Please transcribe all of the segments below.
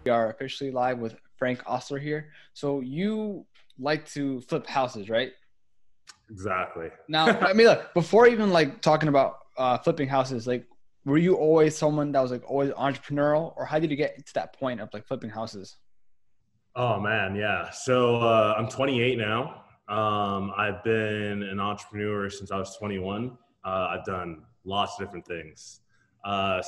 We are officially live with Frank Ausler here. So you like to flip houses, right? Exactly. Now, I mean, look, before even like talking about flipping houses, like, were you always someone that was like always entrepreneurial, or how did you get to that point of like flipping houses? Oh man, yeah. So I'm 28 now. I've been an entrepreneur since I was 21. I've done lots of different things.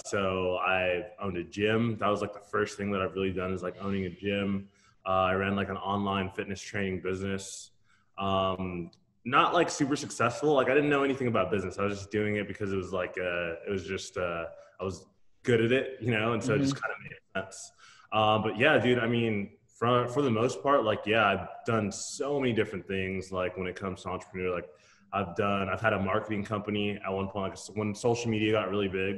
So I've owned a gym. That was like the first thing that I've really done is like owning a gym. I ran like an online fitness training business. Um, Not like super successful. Like I didn't know anything about business. I was just doing it because it was like, I was good at it, and so it just Hmm. kind of made sense. But yeah, dude, I mean, for the most part, like, yeah, I've done so many different things. Like when it comes to entrepreneur, like I've had a marketing company at one point, like when social media got really big,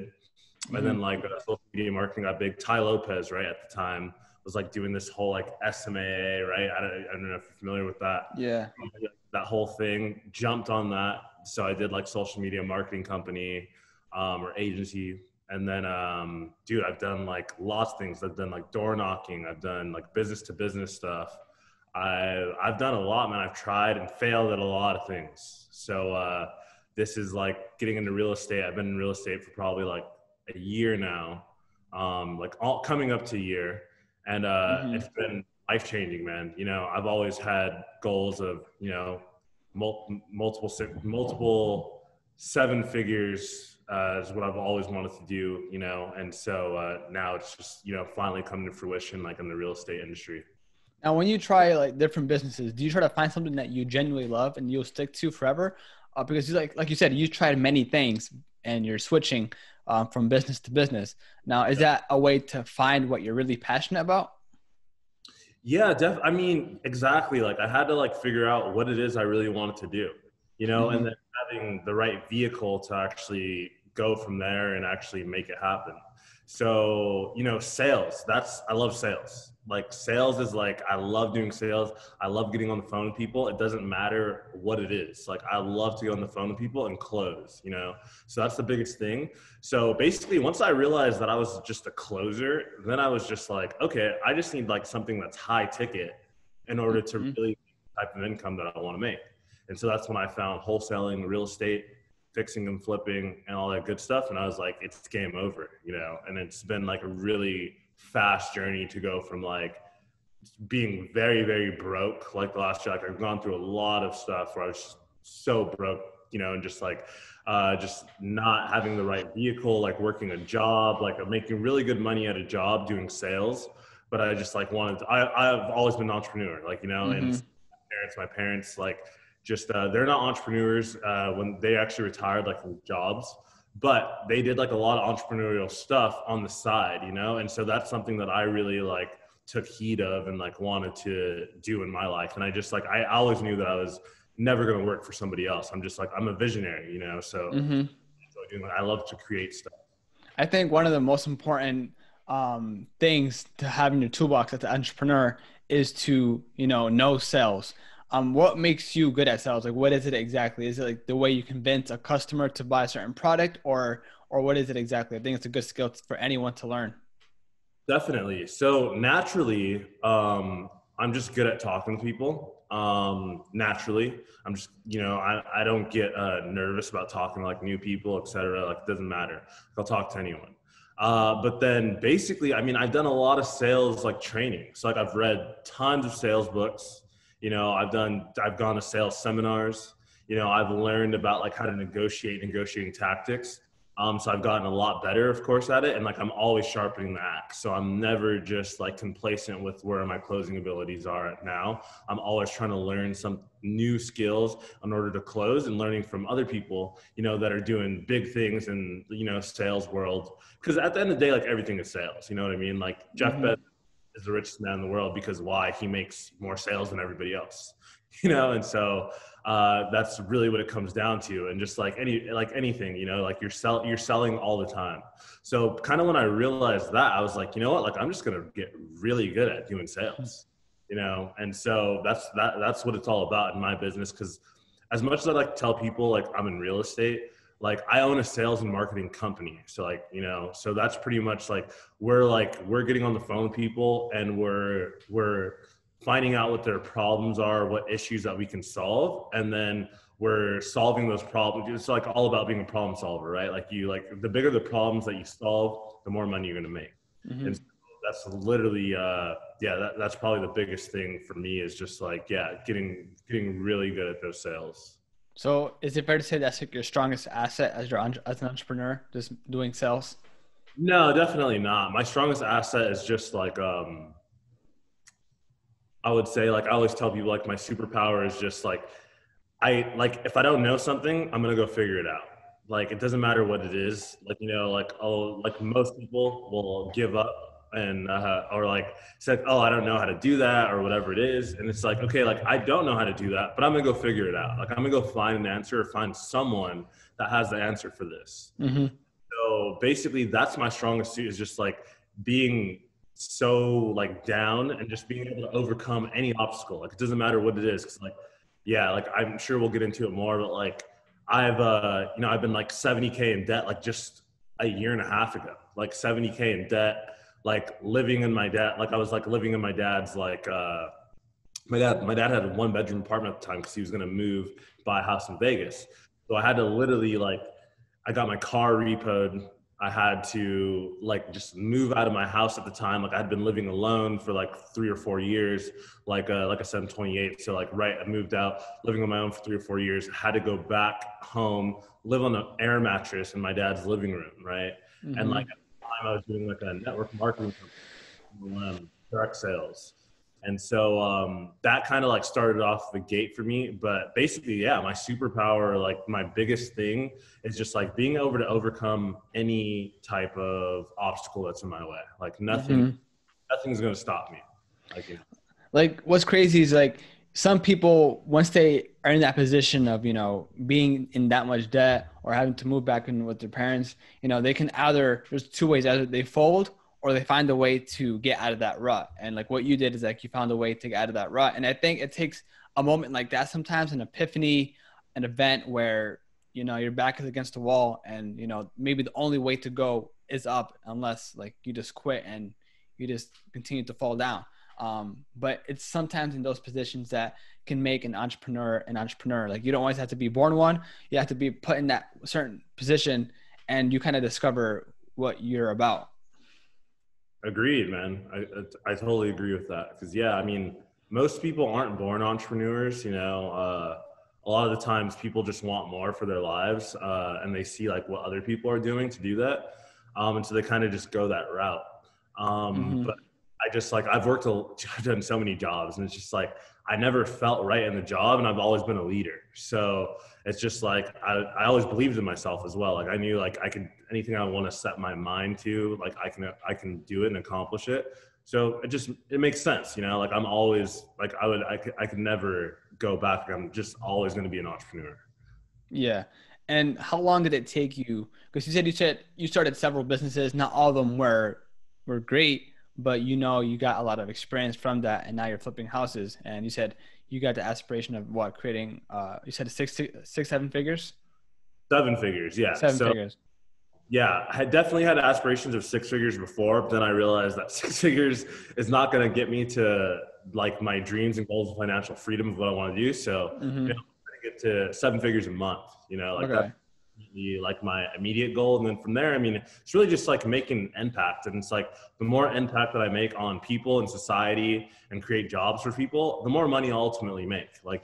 and Hmm. then like social media marketing got big. Ty Lopez, right at the time, was like doing this whole like SMAA, right? I don't know if you're familiar with that. Yeah. That whole thing, jumped on that. So I did like social media marketing company or agency. And then, dude, I've done like lots of things. I've done like door knocking. I've done like business to business stuff. I've done a lot, man. I've tried and failed at a lot of things. So this is like getting into real estate. I've been in real estate for probably like a year now, like all coming up to a year. And Hmm. it's been life changing, man. I've always had goals of, multiple seven figures is what I've always wanted to do, and so now it's just, finally coming to fruition, like in the real estate industry. Now, when you try like different businesses, do you try to find something that you genuinely love and you'll stick to forever? Because like you said, you tried many things and you're switching from business to business. Now, is that a way to find what you're really passionate about? Yeah, I mean, exactly. Like I had to like figure out what it is I really wanted to do, and Hmm. then having the right vehicle to actually go from there and actually make it happen. So, sales, I love sales. Like sales is like, I love doing sales. I love getting on the phone with people. It doesn't matter what it is. Like I love to go on the phone with people and close. So that's the biggest thing. So basically, once I realized that I was just a closer, then I was just like, okay, I just need like something that's high ticket in order to Hmm. really make the type of income that I want to make. And so that's when I found wholesaling, real estate, fixing and flipping, and all that good stuff. And I was like, it's game over. And it's been like a really fast journey to go from like being very, very broke, like the last year. Like I've gone through a lot of stuff where I was so broke, and just like, just not having the right vehicle, like working a job, like I'm making really good money at a job doing sales. But I just like I've always been an entrepreneur, like, and Hmm. my parents, like just, they're not entrepreneurs when they actually retired, like from jobs, but they did like a lot of entrepreneurial stuff on the side. And so that's something that I really like took heed of and like wanted to do in my life. And I just like, I always knew that I was never going to work for somebody else. I'm just like, I'm a visionary. So Hmm. I love to create stuff. I think one of the most important things to have in your toolbox as an entrepreneur is to, know sales. What makes you good at sales? Like, what is it exactly? Is it like the way you convince a customer to buy a certain product, or what is it exactly? I think it's a good skill for anyone to learn. Definitely. So naturally, I'm just good at talking to people. Naturally, I'm just, I don't get nervous about talking to like new people, et cetera. Like it doesn't matter. I'll talk to anyone. But then basically, I mean, I've done a lot of sales like training. So like I've read tons of sales books. I've gone to sales seminars. I've learned about like how to negotiating tactics. So I've gotten a lot better, of course, at it. And like, I'm always sharpening the axe. So I'm never just like complacent with where my closing abilities are at now. I'm always trying to learn some new skills in order to close and learning from other people, that are doing big things in, sales world. Cause at the end of the day, like everything is sales, you know what I mean? Like Jeff Hmm. Bezos is the richest man in the world because why? He makes more sales than everybody else, and so that's really what it comes down to. And just like anything, like you're selling all the time. So kind of when I realized that, I was like, you know what, like I'm just gonna get really good at doing sales, and so that's what it's all about in my business. Because as much as I like to tell people like I'm in real estate, like I own a sales and marketing company. So like, you know, so that's pretty much like we're getting on the phone with people and we're finding out what their problems are, what issues that we can solve, and then we're solving those problems. It's like all about being a problem solver, right? Like like the bigger the problems that you solve, the more money you're going to make. And so that's literally, that's probably the biggest thing for me is just like, getting really good at those sales. So is it fair to say that's like your strongest asset as an entrepreneur, just doing sales? No, definitely not. My strongest asset is just like, I would say, like I always tell people, like my superpower is just like I like if I don't know something, I'm gonna go figure it out. Like it doesn't matter what it is. Like you know, like oh, like most people will give up and or like said, oh, I don't know how to do that or whatever it is, and it's like okay, like I don't know how to do that, but I'm gonna go figure it out. Like I'm gonna go find an answer or find someone that has the answer for this. Mm-hmm. So basically, that's my strongest suit is just like being so like down and just being able to overcome any obstacle. Like it doesn't matter what it is. Cause like, yeah, like I'm sure we'll get into it more, but like I've been like 70K in debt, like just a year and a half ago, like 70K in debt, like living in my dad, like I was like living in my dad's, like, my dad had a 1 bedroom apartment at the time cause he was going to move, buy a house in Vegas. So I had to literally like, I got my car repoed. I had to like just move out of my house at the time. Like I'd been living alone for like 3 or 4 years. Like I said, I'm 28. So like, right, I moved out, living on my own for 3 or 4 years. Had to go back home, live on an air mattress in my dad's living room, right? And Mm-hmm. like at the time, I was doing like a network marketing company, direct sales. And so that kind of like started off the gate for me. But basically, yeah, my superpower, like my biggest thing is just like being able to overcome any type of obstacle that's in my way. Like Mm-hmm. nothing's going to stop me. Like, you know. Like what's crazy is like some people once they are in that position of being in that much debt or having to move back in with their parents, they can either there's two ways: either they fold or they find a way to get out of that rut. And like what you did is like you found a way to get out of that rut. And I think it takes a moment like that sometimes, an epiphany, an event where your back is against the wall and maybe the only way to go is up unless like you just quit and you just continue to fall down. But it's sometimes in those positions that can make an entrepreneur an entrepreneur. Like you don't always have to be born one. You have to be put in that certain position and you kind of discover what you're about. Agreed, man. I totally agree with that. Because yeah, I mean, most people aren't born entrepreneurs. A lot of the times people just want more for their lives, and they see like what other people are doing to do that, and so they kind of just go that route. Mm-hmm. But I've done so many jobs, and it's just like I never felt right in the job, and I've always been a leader. So it's just like I always believed in myself as well. Like I knew like I could anything I want to set my mind to, like I can do it and accomplish it. So it makes sense, like I'm always like I could never go back. I'm just always going to be an entrepreneur. Yeah. And how long did it take you? Because you said you started several businesses. Not all of them were great, but you got a lot of experience from that, and now you're flipping houses. And you said you got the aspiration of what creating. You said six, 7 figures, 7 figures, yeah. seven So figures. yeah, I had definitely had aspirations of 6 figures before, but then I realized that 6 figures is not going to get me to like my dreams and goals of financial freedom of what I want to do. So, Mm-hmm. I'm trying to get to 7 figures a month, like that's Okay. like my immediate goal. And then from there, I mean, it's really just like making impact. And it's like the more impact that I make on people and society and create jobs for people, the more money I'll ultimately make. Like,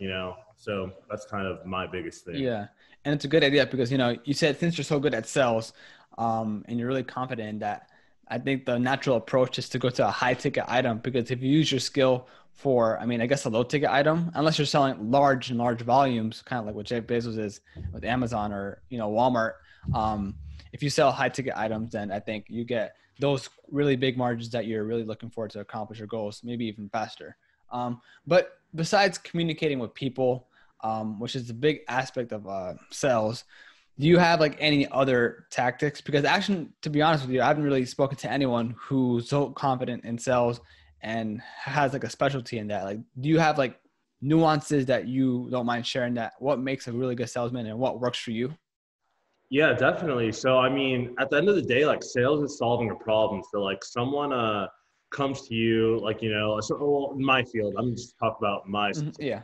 so that's kind of my biggest thing. Yeah, and it's a good idea because you said since you're so good at sales, and you're really confident in that. I think the natural approach is to go to a high ticket item because if you use your skill for, I mean, I guess a low ticket item, unless you're selling large and large volumes, kind of like what Jeff Bezos is with Amazon or Walmart. Um, if you sell high ticket items, then I think you get those really big margins that you're really looking for to accomplish your goals, maybe even faster. But besides communicating with people, which is a big aspect of sales. Do you have like any other tactics? Because actually, to be honest with you, I haven't really spoken to anyone who's so confident in sales and has like a specialty in that. Like, do you have like nuances that you don't mind sharing that what makes a really good salesman and what works for you? Yeah, definitely. So, I mean, at the end of the day, like sales is solving a problem. So, like someone comes to you, like so well, in my field, I'm just talking about my specific. Yeah.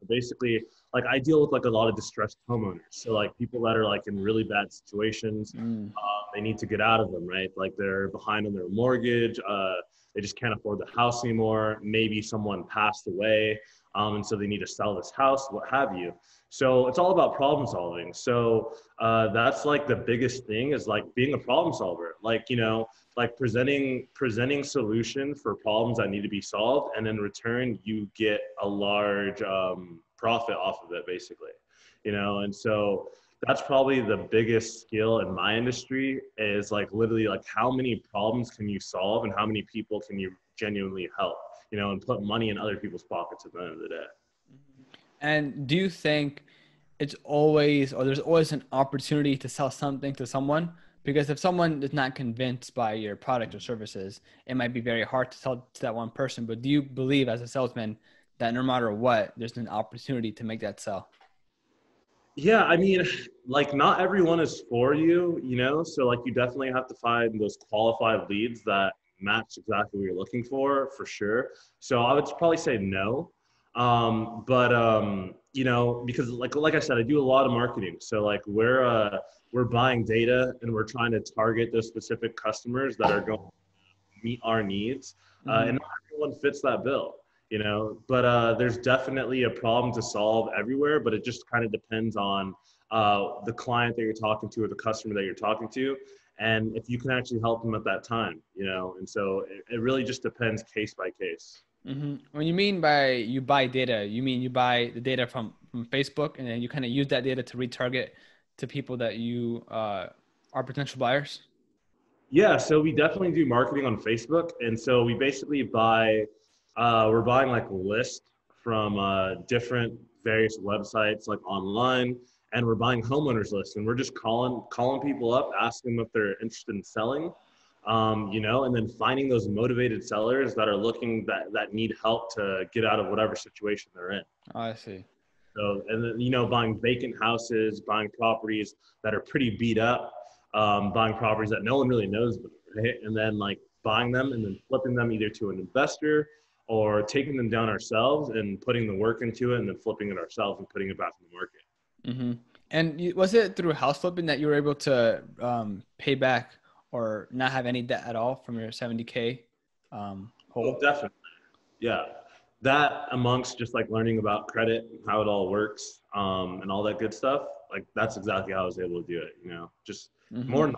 Basically, like I deal with like a lot of distressed homeowners. So, like people that are like in really bad situations, Mm. they need to get out of them, right? Like they're behind on their mortgage, they just can't afford the house anymore. Maybe someone passed away, and so they need to sell this house, what have you. So it's all about problem solving. So that's like the biggest thing is like being a problem solver. Like like presenting solutions for problems that need to be solved, and in return you get a large profit off of it, basically. And so that's probably the biggest skill in my industry is like literally like how many problems can you solve and how many people can you genuinely help, and put money in other people's pockets at the end of the day. And do you think it's always, or there's always an opportunity to sell something to someone? Because if someone is not convinced by your product or services, it might be very hard to sell to that one person. But do you believe as a salesman that no matter what, there's an opportunity to make that sell? Yeah, I mean, like not everyone is for you, so like you definitely have to find those qualified leads that match exactly what you're looking for sure. So I would probably say no. But because like I said, I do a lot of marketing. So like we're buying data and we're trying to target those specific customers that are going to meet our needs. Mm-hmm. And not everyone fits that bill, but there's definitely a problem to solve everywhere, but it just kind of depends on the client that you're talking to or the customer that you're talking to. And if you can actually help them at that time, and so it really just depends case by case. Mm-hmm. When you mean by you buy data, you mean you buy the data from Facebook and then you kind of use that data to retarget to people that you are potential buyers? Yeah, so we definitely do marketing on Facebook, and so we basically we're buying like a list from different various websites like online, and we're buying homeowners lists, and we're just calling people up, asking them if they're interested in selling, and then finding those motivated sellers that are looking that need help to get out of whatever situation they're in. Oh, I see. So, and then, buying vacant houses, buying properties that are pretty beat up, buying properties that no one really knows about, right? And then like buying them and then flipping them either to an investor or taking them down ourselves and putting the work into it and then flipping it ourselves and putting it back in the market. Mm-hmm. And was it through house flipping that you were able to pay back or not have any debt at all from your 70K Oh, hold? definitely. Yeah. That amongst just like learning about credit, how it all works, and all that good stuff, like that's exactly how I was able to do it, just Mm-hmm. more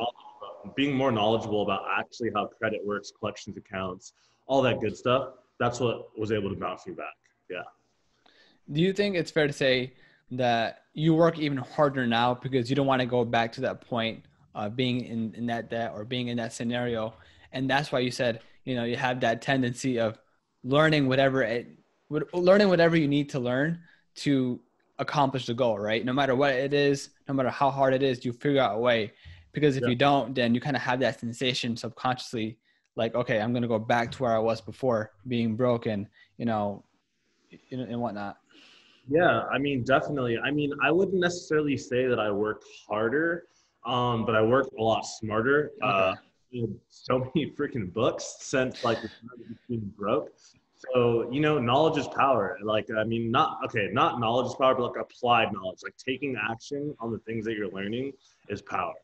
being more knowledgeable about actually how credit works, collections accounts, all that good stuff. That's what was able to bounce me back. Yeah. Do you think it's fair to say that you work even harder now because you don't want to go back to that point of being in that debt or being in that scenario? And that's why you said, you have that tendency of learning learning whatever you need to learn to accomplish the goal, right? No matter what it is, no matter how hard it is, you figure out a way. Because if Yeah. you don't, then you kind of have that sensation subconsciously, like, okay, I'm going to go back to where I was before being broken, and whatnot. Yeah, I mean, definitely. I mean, I wouldn't necessarily say that I work harder, but I work a lot smarter. Okay. So many freaking books since like the time of being broke. So, knowledge is power. Like, I mean, not knowledge is power, but like applied knowledge. Like taking action on the things that you're learning is power.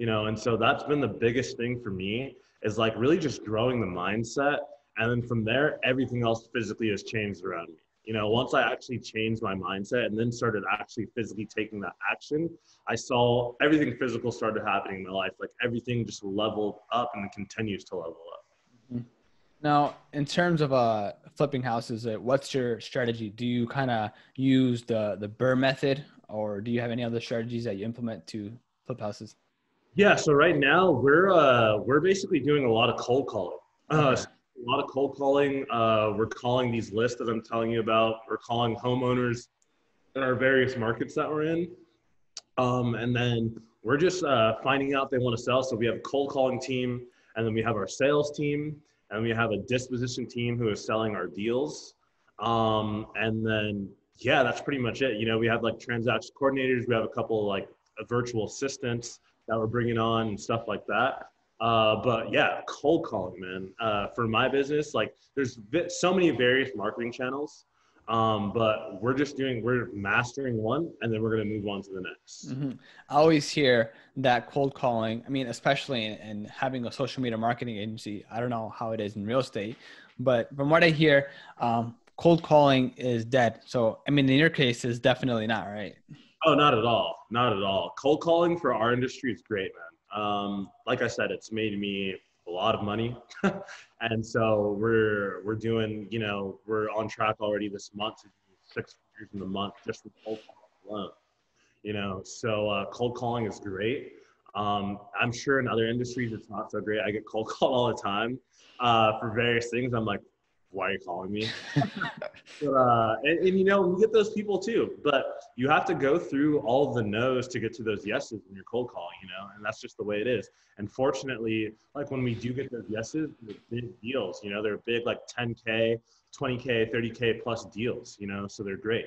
And so that's been the biggest thing for me is like really just growing the mindset. And then from there, everything else physically has changed around me. Once I actually changed my mindset and then started actually physically taking that action, I saw everything physical started happening in my life. Like everything just leveled up and continues to level up. Mhm. Now, in terms of flipping houses, what's your strategy? Do you kind of use the Burr method, or do you have any other strategies that you implement to flip houses? Yeah, so right now we're basically doing a lot of cold calling. Okay. So a lot of cold calling. We're calling these lists that I'm telling you about. We're calling homeowners in our various markets that we're in. And then we're just finding out they want to sell. So we have a cold calling team, and then we have our sales team, and we have a disposition team who is selling our deals. And then, yeah, that's pretty much it. We have like transaction coordinators. We have a couple of like virtual assistants that we're bringing on and stuff like that. But yeah, cold calling, man. For my business, like there's so many various marketing channels, but we're mastering one, and then we're gonna move on to the next. Hmm. I always hear that cold calling, I mean, especially in having a social media marketing agency, I don't know how it is in real estate, but from what I hear, cold calling is dead. So, I mean, in your case, it's definitely not, right? Oh, not at all. Not at all. Cold calling for our industry is great, man. Like I said, it's made me a lot of money. And so we're doing, we're on track already this month to do 6 figures in the month just from cold calling alone. So cold calling is great. I'm sure in other industries it's not so great. I get cold called all the time for various things. I'm like, why are you calling me? But, we get those people too, but you have to go through all the no's to get to those yeses when you're cold calling, and that's just the way it is. And fortunately, like when we do get those yeses, they're big deals, they're big, like 10K, 20K, 30K plus deals, so they're great,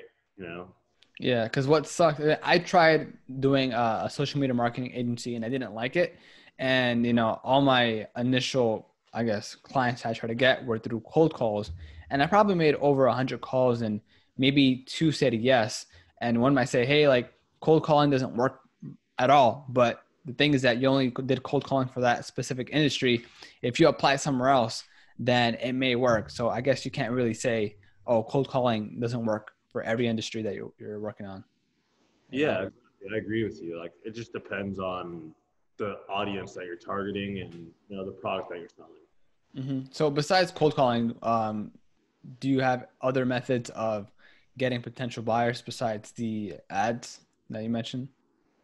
Yeah, because what sucked, I tried doing a social media marketing agency and I didn't like it. And, all my initial, I guess, clients I tried to get were through cold calls. And I probably made over 100 calls and maybe two said yes. And one might say, hey, like cold calling doesn't work at all. But the thing is that you only did cold calling for that specific industry. If you apply somewhere else, then it may work. So I guess you can't really say, oh, cold calling doesn't work for every industry that you're working on. Yeah, I agree with you. Like it just depends on the audience that you're targeting and the product that you're selling. So besides cold calling, do you have other methods of getting potential buyers besides the ads that you mentioned?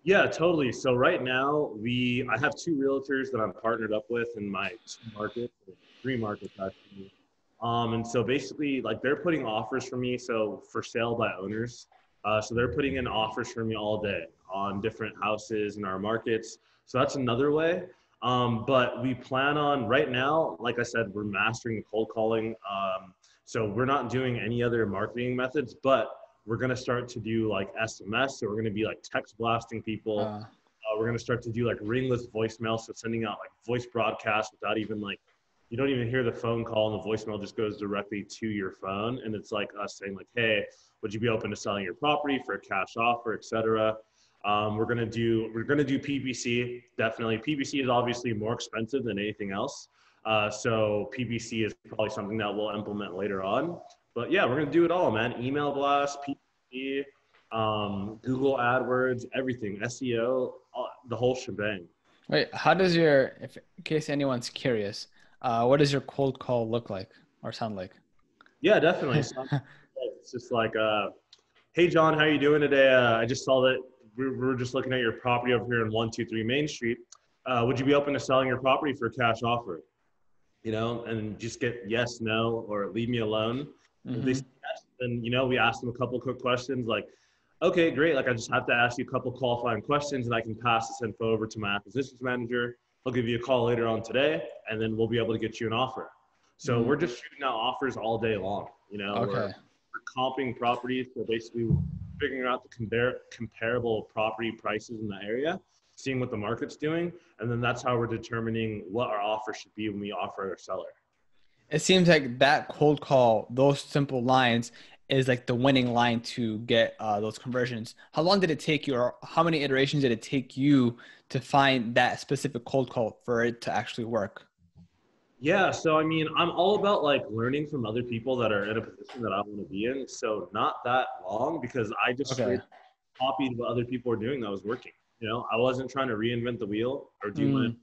Yeah, totally. So right now I have two realtors that I'm partnered up with in my two markets, or three markets actually. And so basically like they're putting offers for me. So for sale by owners. So they're putting in offers for me all day on different houses in our markets. So that's another way. But we plan on right now, like I said, we're mastering the cold calling. So we're not doing any other marketing methods, but we're going to start to do like SMS. So we're going to be like text blasting people. Uh, We're going to start to do like ringless voicemail. So sending out like voice broadcasts without even like, you don't even hear the phone call and the voicemail just goes directly to your phone. And it's like us saying like, hey, would you be open to selling your property for a cash offer, et cetera. We're going to do PPC. Definitely. PPC is obviously more expensive than anything else. So PPC is probably something that we'll implement later on. But yeah, we're gonna do it all, man. Email blast, PPC, Google AdWords, everything, SEO, the whole shebang. Wait, how does if in case anyone's curious, what does your cold call look like or sound like? Yeah, definitely. So it's just like, hey John, how you doing today? I just saw that we're just looking at your property over here in 123 Main Street. Would you be open to selling your property for a cash offer? And just get yes, no, or leave me alone. If they Hmm. say yes, then, we ask them a couple quick questions like, okay, great. Like I just have to ask you a couple qualifying questions and I can pass this info over to my acquisitions manager. He'll give you a call later on today and then we'll be able to get you an offer. So Hmm. we're just shooting out offers all day long. Okay. We're comping properties. So basically figuring out the comparable property prices in the area, seeing what the market's doing. And then that's how we're determining what our offer should be when we offer our seller. It seems like that cold call, those simple lines, is like the winning line to get those conversions. How long did it take you, or how many iterations did it take you to find that specific cold call for it to actually work? Yeah, so I mean, I'm all about like learning from other people that are in a position that I want to be in. So not that long because I just Okay. straight copied what other people were doing that was working. I wasn't trying to reinvent the wheel or do my. Mm,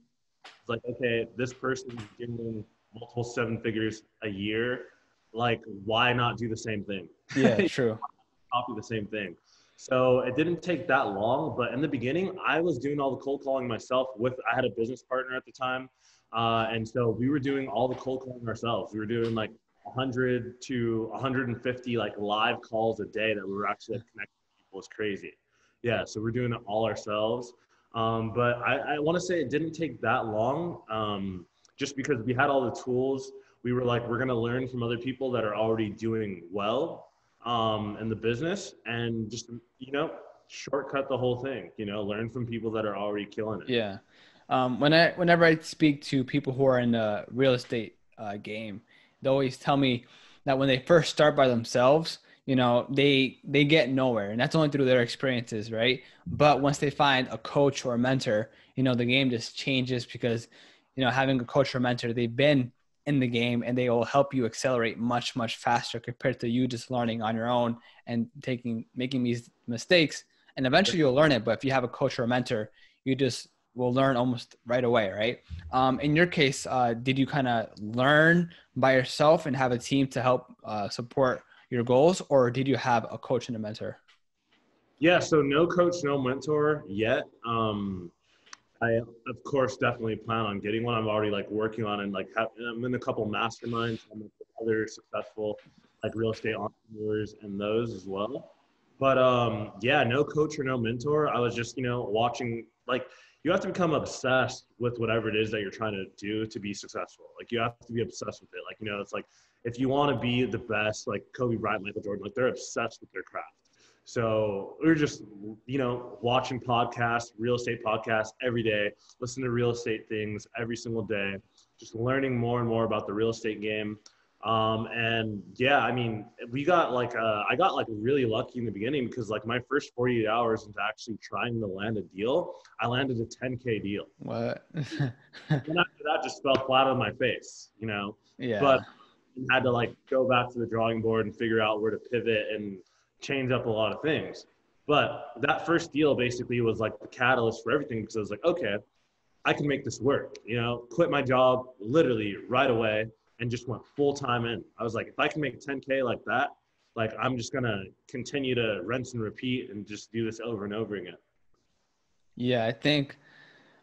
It's like, okay, this person is doing multiple seven figures a year. Like, why not do the same thing? yeah, true. Copy the same thing. So it didn't take that long, but in the beginning, I was doing all the cold calling myself. I had a business partner at the time, and so we were doing all the cold calling ourselves. We were doing like 100 to 150 like live calls a day that we were actually like, connecting with people. It's crazy. Yeah, so we're doing it all ourselves. But I want to say it didn't take that long, just because we had all the tools. We were like, we're going to learn from other people that are already doing well in the business and just shortcut the whole thing, learn from people that are already killing it. Yeah. Whenever I speak to people who are in the real estate game, they always tell me that when they first start by themselves, they get nowhere, and that's only through their experiences, right? But once they find a coach or a mentor, the game just changes because, having a coach or mentor, they've been in the game and they will help you accelerate much, much faster compared to you just learning on your own and making these mistakes. And eventually you'll learn it. But if you have a coach or a mentor, you just will learn almost right away, right? In your case, did you kind of learn by yourself and have a team to help support your goals, or did you have a coach and a mentor? Yeah, so no coach, no mentor yet. I, of course, definitely plan on getting one. I'm already like working on it. And, I'm in a couple masterminds. I'm with other successful like real estate entrepreneurs and those as well. But yeah, no coach or no mentor. I was just, watching, like, you have to become obsessed with whatever it is that you're trying to do to be successful. Like, you have to be obsessed with it. Like, it's like, if you want to be the best, like Kobe Bryant, Michael Jordan, like they're obsessed with their craft. So we were just, watching podcasts, real estate podcasts every day, listen to real estate things every single day, just learning more and more about the real estate game. And yeah, I mean, I got like really lucky in the beginning because like my first 48 hours into actually trying to land a deal, I landed a 10K deal. What? And after that just fell flat on my face, but Yeah. I had to like go back to the drawing board and figure out where to pivot and change up a lot of things. But that first deal basically was like the catalyst for everything because I was like, okay, I can make this work, quit my job literally right away and just went full time in. I was like, if I can make 10K like that, like I'm just going to continue to rinse and repeat and just do this over and over again. Yeah, I think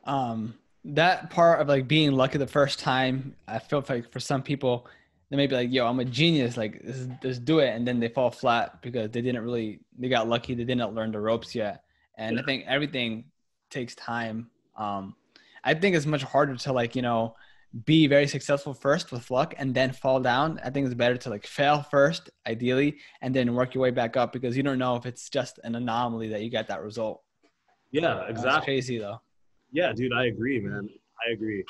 that part of like being lucky the first time, I feel like for some people, they may be like, yo, I'm a genius, like just do it. And then they fall flat because they got lucky. They didn't learn the ropes yet. And I Yeah. think everything takes time. I think it's much harder to like, be very successful first with luck and then fall down. I think it's better to like fail first, ideally, and then work your way back up because you don't know if it's just an anomaly that you got that result. Yeah, That's exactly. crazy though. Yeah, dude, I agree, man. I agree.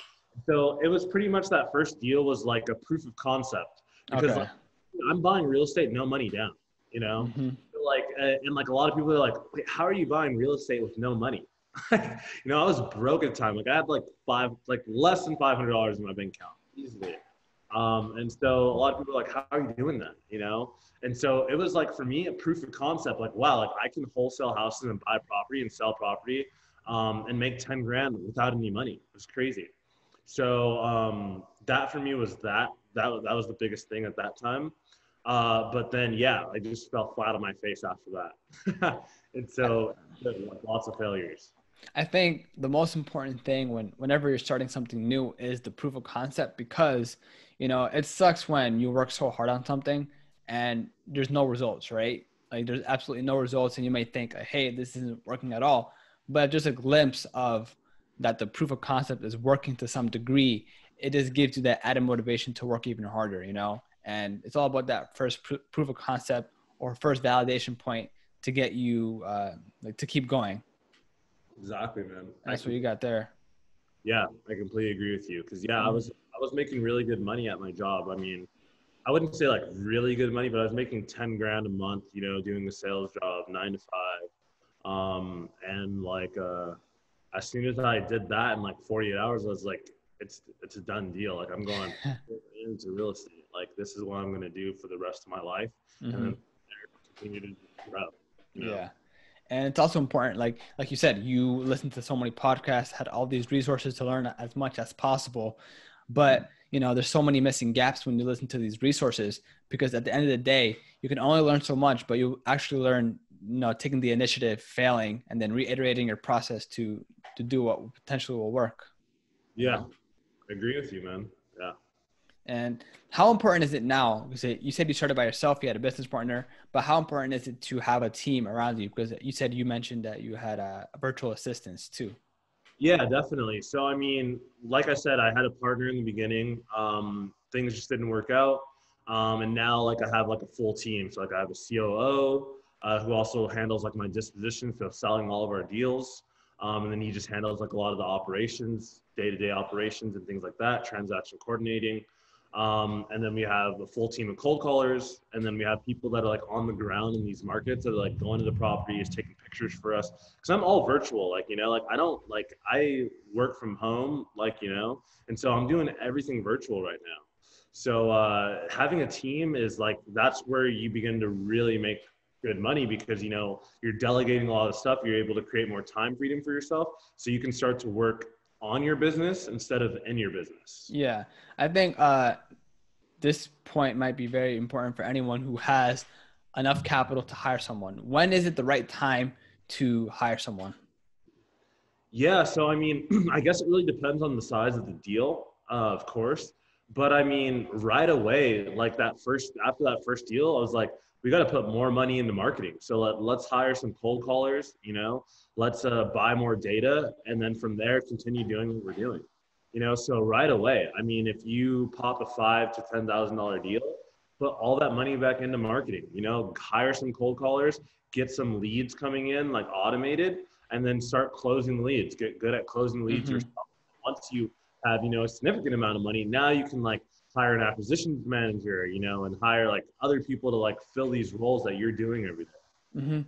So it was pretty much that first deal was like a proof of concept because like Okay. I'm buying real estate, no money down, you know? Hmm. Like, and like a lot of people are like, wait, how are you buying real estate with no money? I was broke at the time. Like I had like less than $500 in my bank account easily. And so a lot of people are like, how are you doing that? And so it was like, for me, a proof of concept, like, wow, like I can wholesale houses and buy property and sell property, and make 10 grand without any money. It was crazy. So, that for me was that was the biggest thing at that time. But then, yeah, I just fell flat on my face after that. And so like, lots of failures. I think the most important thing whenever you're starting something new is the proof of concept because, it sucks when you work so hard on something and there's no results, right? Like there's absolutely no results and you may think, hey, this isn't working at all. But just a glimpse of that the proof of concept is working to some degree, it just gives you that added motivation to work even harder, And it's all about that first proof of concept or first validation point to get you like to keep going. Exactly, man. And that's what you got there. Yeah, I completely agree with you. Cause yeah, I Mhm. was, I was making really good money at my job. I mean, I wouldn't say like really good money, but I was making 10 grand a month, doing the sales job, 9 to 5. And like, as soon as I did that in like 48 hours, I was like, it's a done deal. Like I'm going into real estate. Like this is what I'm going to do for the rest of my life. And Hmm. then continue to grow. Yeah. And it's also important, like you said, you listen to so many podcasts, had all these resources to learn as much as possible. But there's so many missing gaps when you listen to these resources because at the end of the day, you can only learn so much, but you actually learn, taking the initiative, failing, and then reiterating your process to do what potentially will work. You Yeah, know. I agree with you, man. Yeah. And how important is it now? Because you said you started by yourself, you had a business partner, but how important is it to have a team around you? Because you mentioned that you had a virtual assistants too. Yeah, definitely. So, I mean, like I said, I had a partner in the beginning. Things just didn't work out. And now, like, I have like a full team. So, like, I have a COO. who also handles like my disposition, so selling all of our deals. And then he just handles like a lot of the operations, day-to-day operations and things like that, transaction coordinating. And then we have a full team of cold callers. And then we have people that are like on the ground in these markets that are like going to the properties, taking pictures for us. Cause I'm all virtual, like, you know, like I don't like, I work from home, like, you know, and so I'm doing everything virtual right now. So having a team is like, that's where you begin to really make good money because, you know, you're delegating a lot of stuff. You're able to create more time freedom for yourself. So you can start to work on your business instead of in your business. Yeah. I think this point might be very important for anyone who has enough capital to hire someone. When is it the right time to hire someone? Yeah, so I mean, I guess it really depends on the size of the deal, of course. But I mean, right away, like that first, after that first deal, I was like, we got to put more money into marketing. So let's hire some cold callers, you know, let's buy more data. And then from there, continue doing what we're doing, you know. So right away, I mean, if you pop a $5,000 to $10,000 deal, put all that money back into marketing, you know, hire some cold callers, get some leads coming in, like automated, and then start closing leads. Get good at closing leads Mm-hmm. yourself. Once you have, you know, a significant amount of money, now you can like hire an acquisitions manager, you know, and hire like other people to like fill these roles that you're doing every day. Mm-hmm.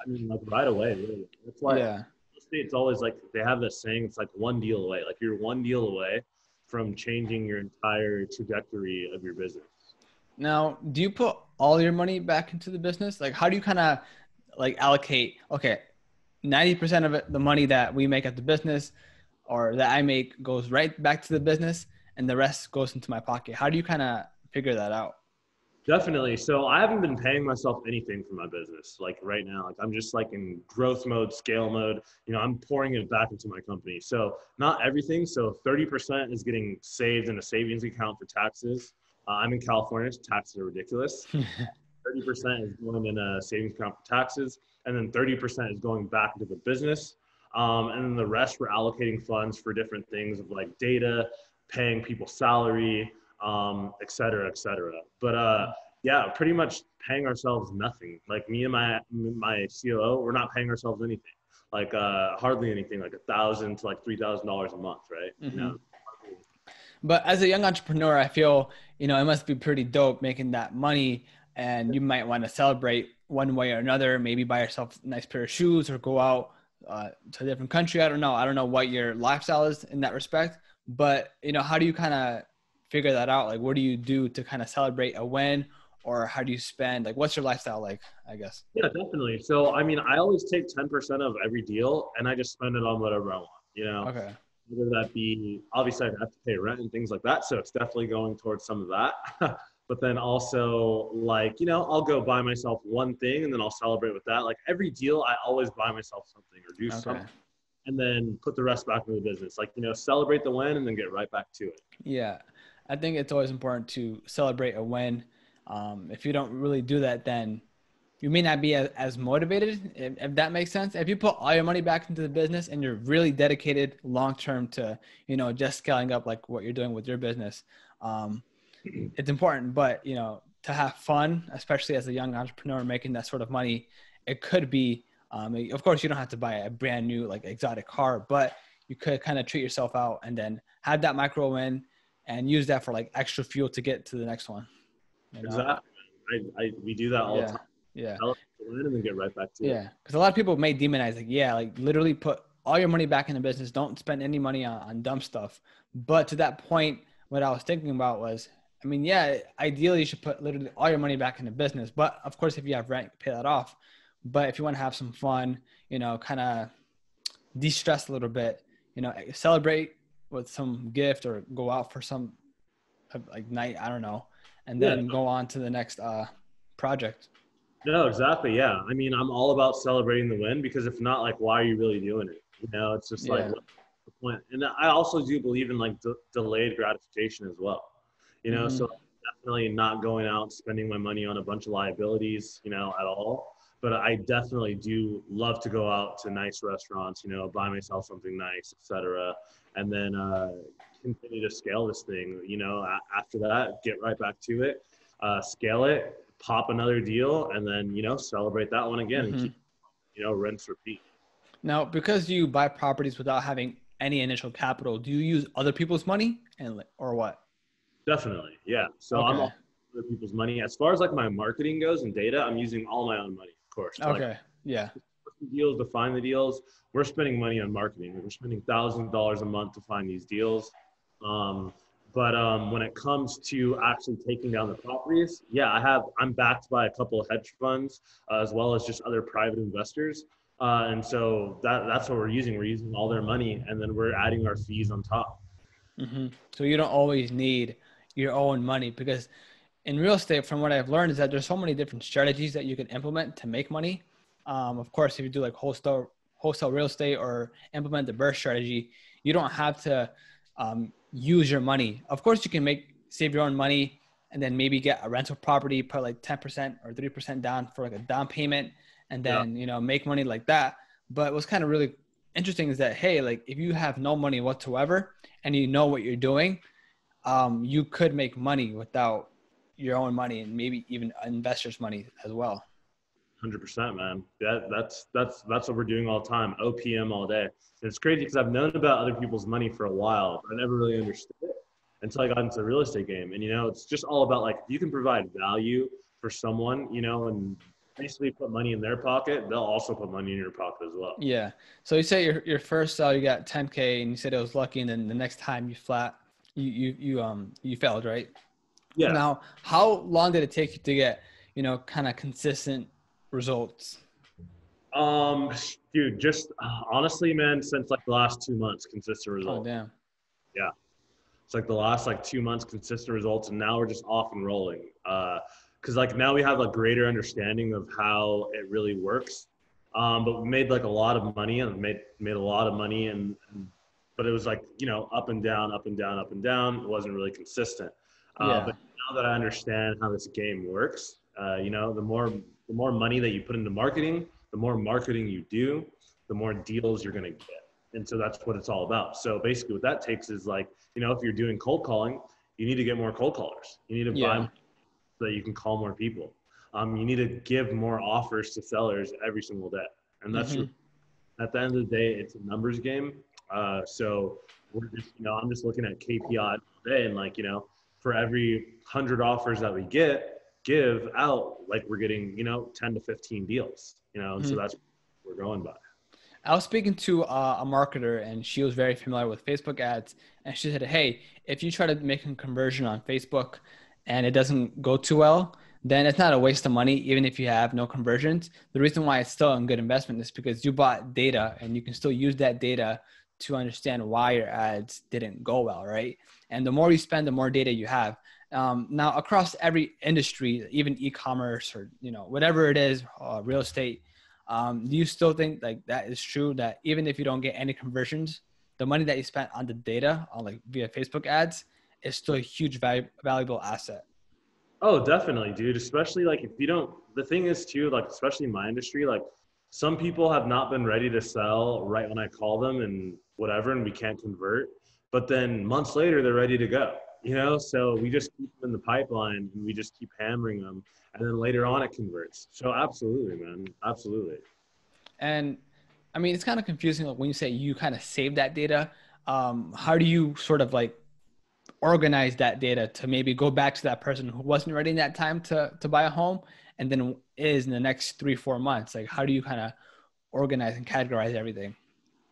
I mean, like right away, really. That's why real Yeah. estate, it's always like they have this saying, it's like one deal away. Like you're one deal away from changing your entire trajectory of your business. Now, do you put all your money back into the business? Like, how do you kind of like allocate? Okay, 90% of it, the money that we make at the business or that I make goes right back to the business and the rest goes into my pocket. How do you kind of figure that out? Definitely. So I haven't been paying myself anything for my business. Like right now, like I'm just like in growth mode, scale mode. You know, I'm pouring it back into my company. So not everything. So 30% is getting saved in a savings account for taxes. I'm in California, so taxes are ridiculous. 30% is going in a savings account for taxes, and then 30% is going back into the business. And then the rest we're allocating funds for different things of like data, paying people salary, et cetera, et cetera. But yeah, pretty much paying ourselves nothing. Like me and my COO, we're not paying ourselves anything. Like hardly anything, like $1,000 to like $3,000 a month, right? You Mm-hmm. know. But as a young entrepreneur, I feel, it must be pretty dope making that money and you might want to celebrate one way or another, maybe buy yourself a nice pair of shoes or go out to a different country. I don't know. I don't know what your lifestyle is in that respect, but how do you kind of figure that out? Like, what do you do to kind of celebrate a win or how do you spend? Like, what's your lifestyle like, I guess? Yeah, definitely. So, I mean, I always take 10% of every deal and I just spend it on whatever I want, you know, Okay. whether that be obviously I have to pay rent and things like that. So it's definitely going towards some of that. But then also like, you know, I'll go buy myself one thing and then I'll celebrate with that. Like every deal, I always buy myself something or do Okay. something and then put the rest back into the business. Like, you know, celebrate the win and then get right back to it. Yeah. I think it's always important to celebrate a win. If you don't really do that, then you may not be as motivated, if that makes sense. If you put all your money back into the business and you're really dedicated long term to, just scaling up like what you're doing with your business, um, it's important. But to have fun, especially as a young entrepreneur making that sort of money, it could be. Of course, you don't have to buy a brand new like exotic car, but you could kind of treat yourself out and then have that micro win and use that for like extra fuel to get to the next one. You know? Exactly. We do that all the Yeah. time. Yeah. Celebrate the win and then get right back to it. Yeah, because a lot of people may demonize like, yeah, like literally put all your money back in the business. Don't spend any money on dumb stuff. But to that point, what I was thinking about was, I mean, yeah, ideally you should put literally all your money back in the business. But of course, if you have rent, pay that off. But if you want to have some fun, kind of de-stress a little bit, celebrate with some gift or go out for some like night, I don't know, and Yeah. then go on to the next project. No, exactly. Yeah. I mean, I'm all about celebrating the win because if not, like, why are you really doing it? You know, it's just like, Yeah. what's the point? And I also do believe in like delayed gratification as well. You know, Mm-hmm. so definitely not going out spending my money on a bunch of liabilities, you know, at all. But I definitely do love to go out to nice restaurants, you know, buy myself something nice, etc. And then continue to scale this thing. You know, after that, get right back to it, scale it, pop another deal, and then, celebrate that one again and Mm-hmm. keep, rinse, repeat. Now, because you buy properties without having any initial capital, do you use other people's money or what? Definitely. Yeah. So I'm Okay. all other people's money. As far as like my marketing goes and data, I'm using all my own money, of course, to like Okay. Yeah. deals, to find the deals. We're spending money on marketing. We're spending thousands of dollars a month to find these deals. Um, but when it comes to actually taking down the properties, yeah, I'm backed by a couple of hedge funds, as well as just other private investors. And so that's what we're using. We're using all their money, and then we're adding our fees on top. Mm-hmm. So you don't always need your own money because in real estate, from what I've learned, is that there's so many different strategies that you can implement to make money. Of course, if you do like wholesale real estate or implement the burst strategy, you don't have to use your money. Of course, you can save your own money and then maybe get a rental property, put like 10% or 3% down for like a down payment, and Yeah. then make money like that. But what's kind of really interesting is that hey, like if you have no money whatsoever and you know what you're doing, you could make money without your own money and maybe even investors' money as well. 100%, man. That's what we're doing all the time. OPM all day. And it's crazy because I've known about other people's money for a while, but I never really understood it until I got into the real estate game. And it's just all about like if you can provide value for someone, and basically put money in their pocket, they'll also put money in your pocket as well. Yeah. So you say your first sell you got 10K and you said it was lucky, and then the next time you failed, right? Yeah. Now, how long did it take you to get kind of consistent results? Um, Dude, just honestly, man, since like the last 2 months, consistent Oh results. damn. Yeah. It's like the last like 2 months consistent results, and now we're just off and rolling. Because like now we have a greater understanding of how it really works. But we made like a lot of money and made a lot of money, and but it was like up and down, up and down, up and down. It wasn't really consistent. Yeah. But now that I understand how this game works, the more money that you put into marketing, the more marketing you do, the more deals you're gonna get. And so that's what it's all about. So basically what that takes is like, if you're doing cold calling, you need to get more cold callers. You need to buy Yeah. more so that you can call more people. You need to give more offers to sellers every single day. And that's Mm-hmm. at the end of the day, it's a numbers game. So we're just, I'm just looking at KPI all day, and like, for every 100 offers that we give out, like we're getting, 10 to 15 deals, and so that's what we're going by. I was speaking to a marketer and she was very familiar with Facebook ads. And she said, hey, if you try to make a conversion on Facebook and it doesn't go too well, then it's not a waste of money, even if you have no conversions. The reason why it's still a good investment is because you bought data and you can still use that data to understand why your ads didn't go well, right? And the more you spend, the more data you have. Now, across every industry, even e-commerce or whatever it is, real estate, do you still think like that is true that even if you don't get any conversions, the money that you spent on the data on like via Facebook ads is still a huge valuable asset? Oh, definitely, dude. Especially like if you don't, the thing is too, like, especially in my industry, like some people have not been ready to sell right when I call them and whatever, and we can't convert. But then months later, they're ready to go, So we just keep them in the pipeline and we just keep hammering them. And then later on, it converts. So absolutely, man. Absolutely. And I mean, it's kind of confusing like, when you say you kind of save that data. How do you sort of like organize that data to maybe go back to that person who wasn't ready in that time to buy a home and then is in the next 3-4 months? Like, how do you kind of organize and categorize everything?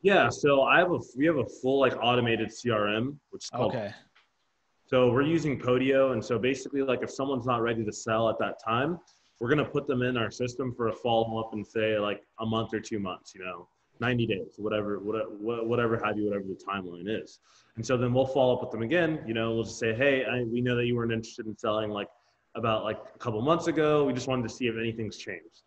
Yeah. So we have a full like automated CRM, which is called. Okay. So we're using Podio. And so basically, like if someone's not ready to sell at that time, we're going to put them in our system for a follow up and say like a month or 2 months, 90 days, whatever have you, whatever the timeline is. And so then we'll follow up with them again. We'll just say, hey, we know that you weren't interested in selling like about like a couple months ago. We just wanted to see if anything's changed.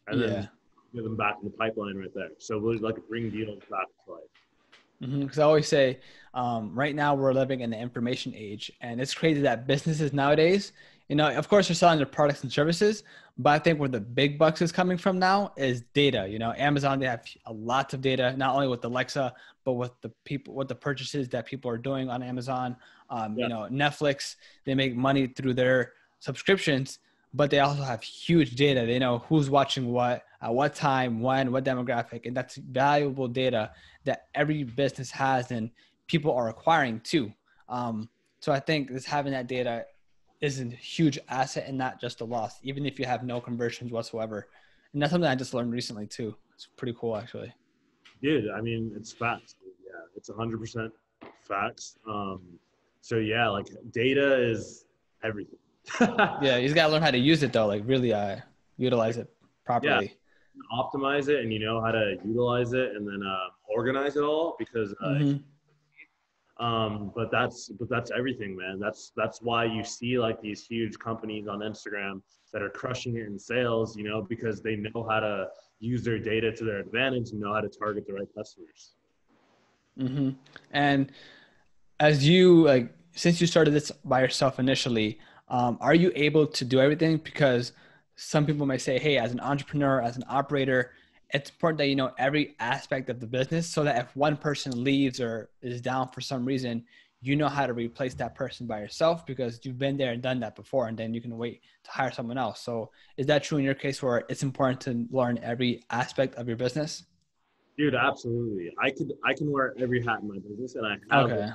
And then Yeah. just give them back in the pipeline right there. So we'll like bring deals back to life. Because I always say, right now we're living in the information age, and it's crazy that businesses nowadays, of course, they're selling their products and services, but I think where the big bucks is coming from now is data. Amazon, they have a lot of data, not only with Alexa, but with the people, what the purchases that people are doing on Amazon. Yeah. Netflix, they make money through their subscriptions, but they also have huge data. They know who's watching what, at what time, when, what demographic, and that's valuable data that every business has and people are acquiring too. So I think this having that data is a huge asset and not just a loss, even if you have no conversions whatsoever. And that's something I just learned recently too. It's pretty cool actually. Dude, I mean, it's facts. Yeah, it's 100% facts. So yeah, like data is everything. Yeah, you just gotta learn how to use it though, like really utilize it Yeah, properly. optimize it, and you know how to utilize it, and then organize it all because Hmm. but that's everything, man. That's why you see like these huge companies on Instagram that are crushing it in sales, you know, because they know how to use their data to their advantage and know how to target the right customers. Hmm. And as you like, since you started this by yourself initially, are you able to do everything? Because some people may say, hey, as an entrepreneur, as an operator, it's important that you know every aspect of the business so that if one person leaves or is down for some reason, you know how to replace that person by yourself because you've been there and done that before, and then you can wait to hire someone else. So is that true in your case where it's important to learn every aspect of your business? Dude, absolutely. I can wear every hat in my business, and I have Okay.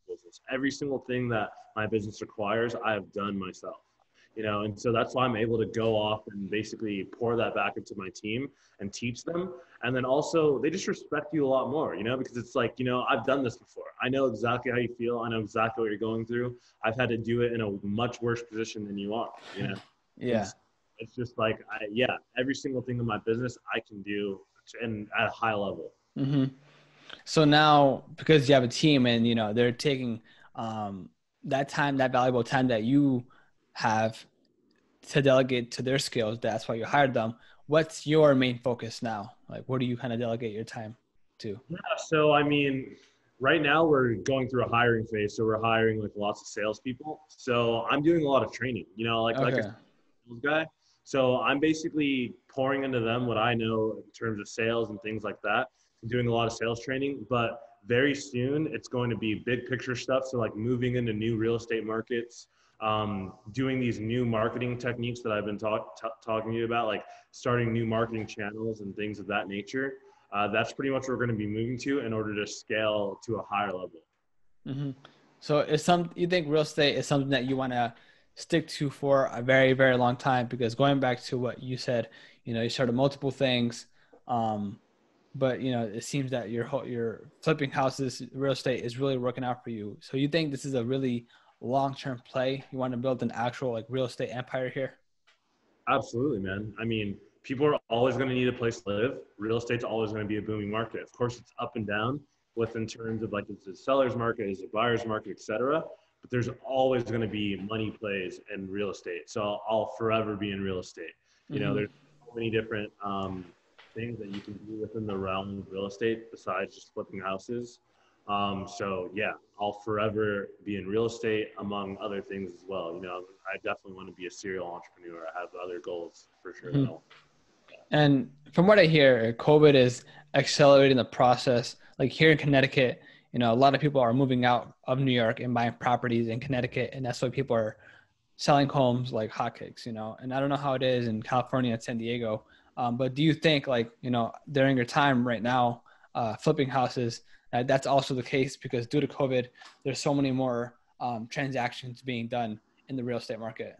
business. Every single thing that my business requires, I have done myself. You know, and so that's why I'm able to go off and basically pour that back into my team and teach them. And then also they just respect you a lot more, you know, because it's like, you know, I've done this before. I know exactly how you feel. I know exactly what you're going through. I've had to do it in a much worse position than you are, you know. And Yeah. it's just like yeah, every single thing in my business I can do and at a high level. Hmm. So now, because you have a team and you know they're taking um, that time, that valuable time that you have to delegate to their skills, that's why you hired them. What's your main focus now? Like, where do you kind of delegate your time to? Yeah, so I mean, right now we're going through a hiring phase, so we're hiring like lots of salespeople. So I'm doing a lot of training, you know, like a Okay. sales guy. So I'm basically pouring into them what I know in terms of sales and things like that. Doing a lot of sales training, but very soon it's going to be big picture stuff. So like moving into new real estate markets, doing these new marketing techniques that I've been talking to you about, like starting new marketing channels and things of that nature. That's pretty much what we're going to be moving to in order to scale to a higher level. Hmm. So is some you think real estate is something that you want to stick to for a very, very long time? Because going back to what you said, you know, you started multiple things. Um, but you know, it seems that your flipping houses, real estate is really working out for you. So you think this is a really long-term play? You want to build an actual like real estate empire here? Absolutely, man. I mean, people are always going to need a place to live. Real estate's always going to be a booming market. Of course, it's up and down with in terms of like it's a seller's market, it's a buyer's market, etc. But there's always going to be money plays in real estate. So I'll forever be in real estate. You know, Mm-hmm. there's so many different things that you can do within the realm of real estate besides just flipping houses. So yeah, I'll forever be in real estate among other things as well. You know, I definitely want to be a serial entrepreneur. I have other goals for sure that Mm-hmm. I'll. And from what I hear, COVID is accelerating the process. Like here in Connecticut, you know, a lot of people are moving out of New York and buying properties in Connecticut, and that's why people are selling homes like hotcakes, you know. And I don't know how it is in California and San Diego, but do you think, like, you know, during your time right now, flipping houses, that's also the case because due to COVID, there's so many more transactions being done in the real estate market.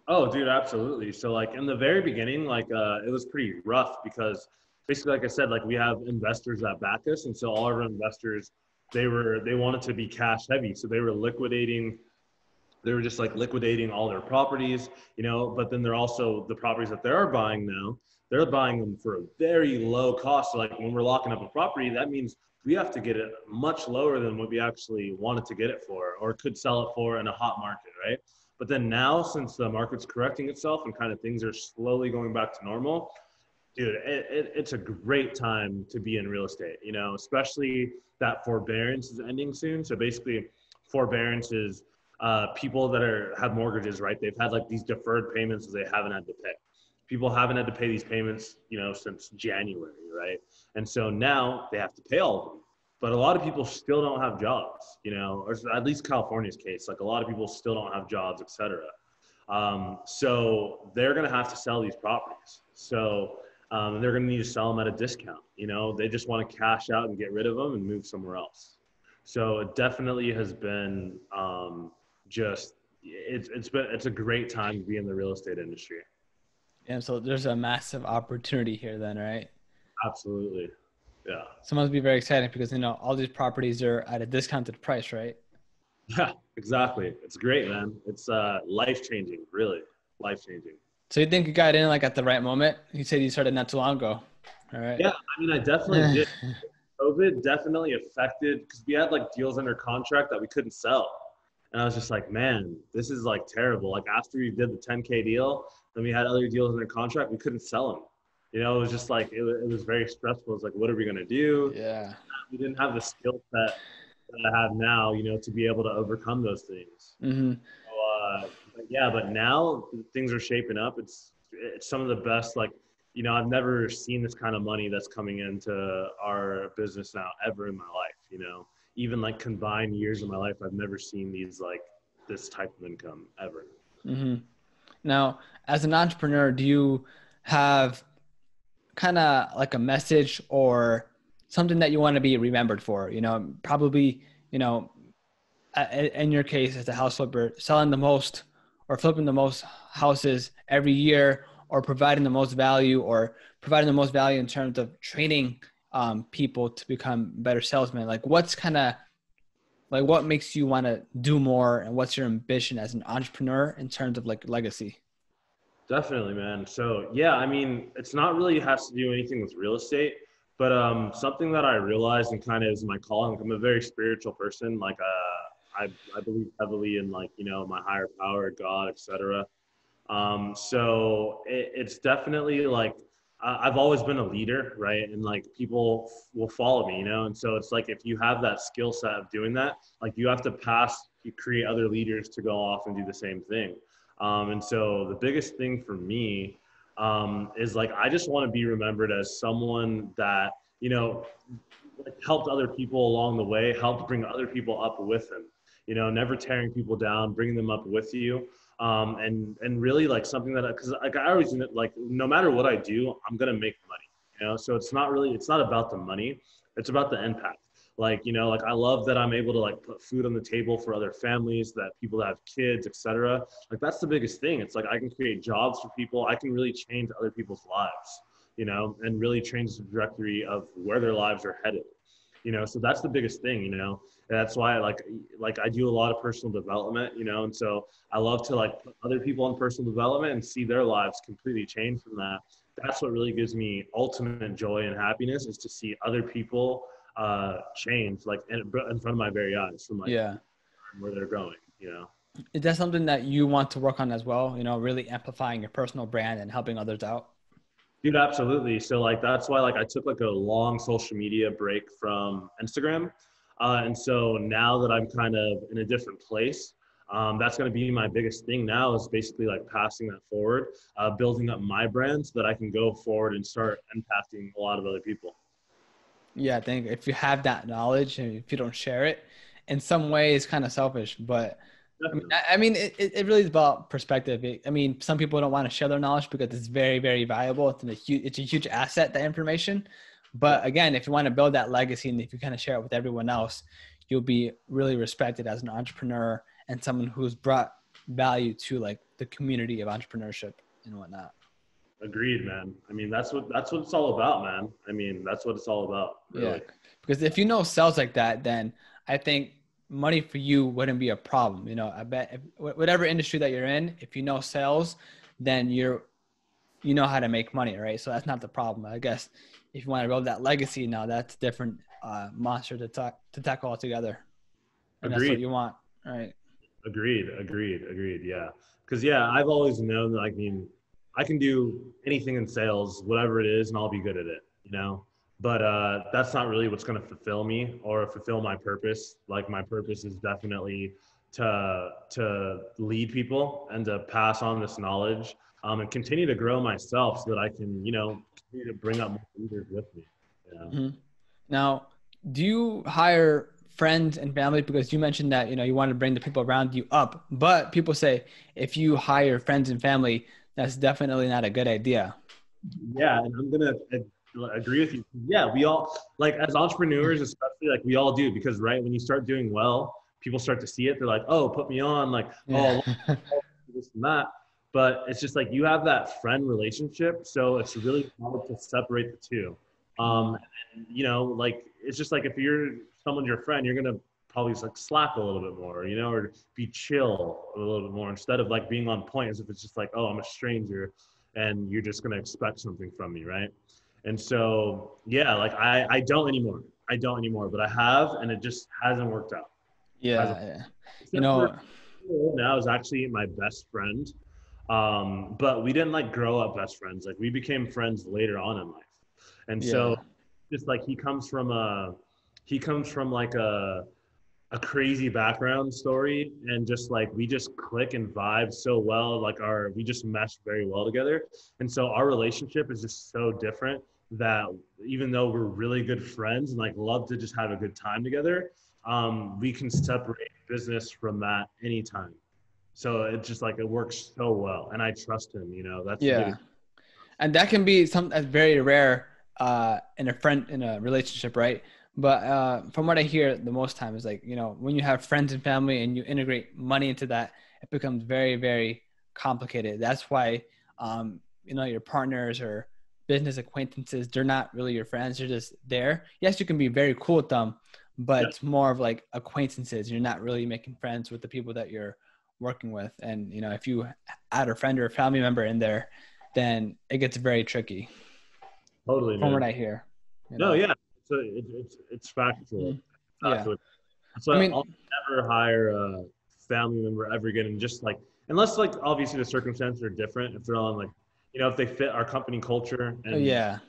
Oh, dude, absolutely. So like in the very beginning, like it was pretty rough because basically, like I said, like we have investors that back us, and so all of our investors, they wanted to be cash heavy, so they were liquidating. They were just like liquidating all their properties, you know. But then they're also the properties that they're buying now. They're buying them for a very low cost. So like when we're locking up a property, that means we have to get it much lower than what we actually wanted to get it for, or could sell it for in a hot market, right? But then now, since the market's correcting itself and kind of things are slowly going back to normal, dude, it's a great time to be in real estate, you know, especially that forbearance is ending soon. So basically, forbearance is people that have mortgages, right? They've had like these deferred payments that they haven't had to pay. People haven't had to pay these payments, you know, since January, right? And so now they have to pay all of them. But a lot of people still don't have jobs, you know, or at least California's case. Like a lot of people still don't have jobs, et cetera. So they're going to have to sell these properties. So they're going to need to sell them at a discount. You know, they just want to cash out and get rid of them and move somewhere else. So it definitely has been just it's a great time to be in the real estate industry. And so there's a massive opportunity here then, right? Absolutely. Yeah. So it must be very exciting because, all these properties are at a discounted price, right? Yeah, exactly. It's great, man. It's life changing, really. Life changing. So you think you got in like at the right moment? You said you started not too long ago. All right. Yeah, I mean, I definitely did. COVID definitely affected because we had like deals under contract that we couldn't sell. And I was just like, man, this is like terrible. Like after we did the 10K deal, then we had other deals under contract, we couldn't sell them. You know, it was just like, it was very stressful. It's like, what are we going to do? Yeah. We didn't have the skill set that I have now, you know, to be able to overcome those things. Mm-hmm. So, but yeah, but now things are shaping up. It's some of the best, like, you know, I've never seen this kind of money that's coming into our business now ever in my life, you know, even like combined years of my life, I've never seen this type of income ever. Mm-hmm. Now, as an entrepreneur, do you have kind of like a message or something that you want to be remembered for? Probably, in your case as a house flipper, selling the most or flipping the most houses every year, or providing the most value, in terms of training people to become better salesmen. Like what makes you want to do more, and what's your ambition as an entrepreneur in terms of like legacy? Definitely, man. So yeah, I mean, it's not really has to do anything with real estate, but something that I realized and kind of is my calling. I'm a very spiritual person. Like I believe heavily in like, you know, my higher power, God, etc. So it's definitely like I've always been a leader, right? And like people will follow me, you know. And so it's like if you have that skill set of doing that, like you have to you create other leaders to go off and do the same thing. And so the biggest thing for me is like I just want to be remembered as someone that, you know, like helped other people along the way, helped bring other people up with him, you know, never tearing people down, bringing them up with you. And really like something that, cause like I always like, no matter what I do, I'm going to make money, you know? So it's not about the money. It's about the impact. Like, you know, like I love that I'm able to like put food on the table for other families, that people that have kids, etc. Like that's the biggest thing. It's like I can create jobs for people. I can really change other people's lives, you know, and really change the trajectory of where their lives are headed, you know. So that's the biggest thing, you know. And that's why like I do a lot of personal development, you know. And so I love to like put other people in personal development and see their lives completely change from that. That's what really gives me ultimate joy and happiness, is to see other people change like in front of my very eyes from like Yeah. where they're going, you know. Is that something that you want to work on as well? Really amplifying your personal brand and helping others out? Dude, absolutely. So like that's why like I took like a long social media break from Instagram. And so now that I'm kind of in a different place, that's going to be my biggest thing now, is basically like passing that forward, building up my brand so that I can go forward and start impacting a lot of other people. Yeah, I think if you have that knowledge and if you don't share it, in some way it's kind of selfish. But Definitely. it really is about perspective. Some people don't want to share their knowledge because it's very, very valuable. It's a huge asset, that information. Yeah. But again, if you want to build that legacy and if you kind of share it with everyone else, you'll be really respected as an entrepreneur and someone who's brought value to like the community of entrepreneurship and whatnot. Agreed, man. I mean, that's what it's all about, man. I mean, that's what it's all about, Yeah, really. because if you know sales like that, then I think money for you wouldn't be a problem. I bet whatever industry that you're in, if you know sales, then you know how to make money, right? So that's not the problem. I guess if you want to build that legacy now, that's a different monster to tackle altogether, and that's what Agreed. you want, right? Agreed. Yeah. Because, yeah, I've always known that, I mean, I can do anything in sales, whatever it is, and I'll be good at it, you know? But that's not really what's going to fulfill me or fulfill my purpose. Like, my purpose is definitely to lead people and to pass on this knowledge, and continue to grow myself so that I can, you know, continue to bring up more leaders with me, you know? Mhm. Now, do you hire friends and family, because you mentioned that, you want to bring the people around you up, but people say if you hire friends and family, that's definitely not a good idea. Yeah, and I'm gonna agree with you. Yeah, we all like as entrepreneurs, especially like we all do because right when you start doing well, people start to see it. They're like, oh, put me on, like, Yeah. oh, this and that. But it's just like you have that friend relationship, so it's really hard to separate the two. Mm. Like it's just like if you're someone's your friend, you're gonna probably like slack a little bit more, or be chill a little bit more instead of like being on point as if it's just like, oh, I'm a stranger and you're just gonna expect something from me, right? And so yeah, like I don't anymore. I don't anymore, but I have, and it just hasn't worked out. Hasn't, Yeah. Yeah. You except for know, now is actually my best friend. But we didn't like grow up best friends. Like we became friends later on in life. And so yeah. just like he comes from like a crazy background story and just like we just click and vibe so well, like we just mesh very well together. And so our relationship is just so different that even though we're really good friends and like love to just have a good time together, we can separate business from that anytime. So it's just like it works so well and I trust him, that's the Yeah. biggest. And that can be something that's very rare in a relationship, right? But from what I hear the most time is like, when you have friends and family and you integrate money into that, it becomes very, very complicated. That's why your partners or business acquaintances, they're not really your friends, they're just there. Yes, you can be very cool with them, but Yeah, it's more of like acquaintances. You're not really making friends with the people that you're working with. And if you add a friend or a family member in there, then it gets very tricky totally, from what man. I hear, you No, know. yeah. So it's factual. Mhm. Yeah. Factual. I So mean, I'll never hire a family member ever again, and just like unless like obviously the circumstances are different. If they're on like, if they fit our company culture and yeah.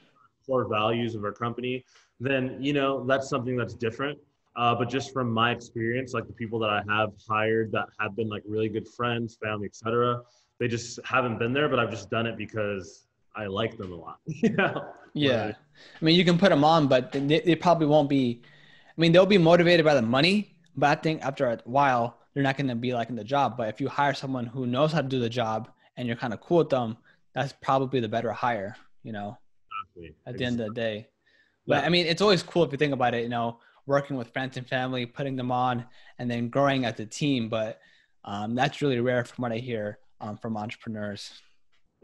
core values of our company, then that's something that's different. But just from my experience, like the people that I have hired that have been like really good friends, family, etc., they just haven't been there. But I've just done it because I like them a lot. More than Yeah. I mean, you can put them on, but they probably won't be. I mean, they'll be motivated by the money, but I think after a while, they're not going to be liking the job. But if you hire someone who knows how to do the job and you're kind of cool with them, that's probably the better hire, exactly. at the end of the day. But I Yeah. mean, it's always cool if you think about it, working with friends and family, putting them on, and then growing as a team. But that's really rare from what I hear from entrepreneurs.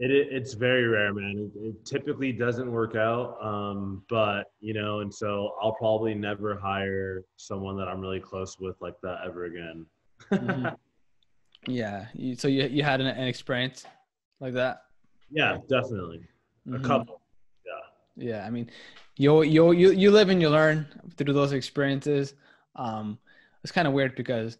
It's very rare, man. It typically doesn't work out, but and so I'll probably never hire someone that I'm really close with like that ever again. Hmm. Yeah. So you had an experience like that? Yeah, definitely. A Hmm. couple. Yeah. Yeah. I mean, you live and you learn through those experiences. Um, it's kind of weird because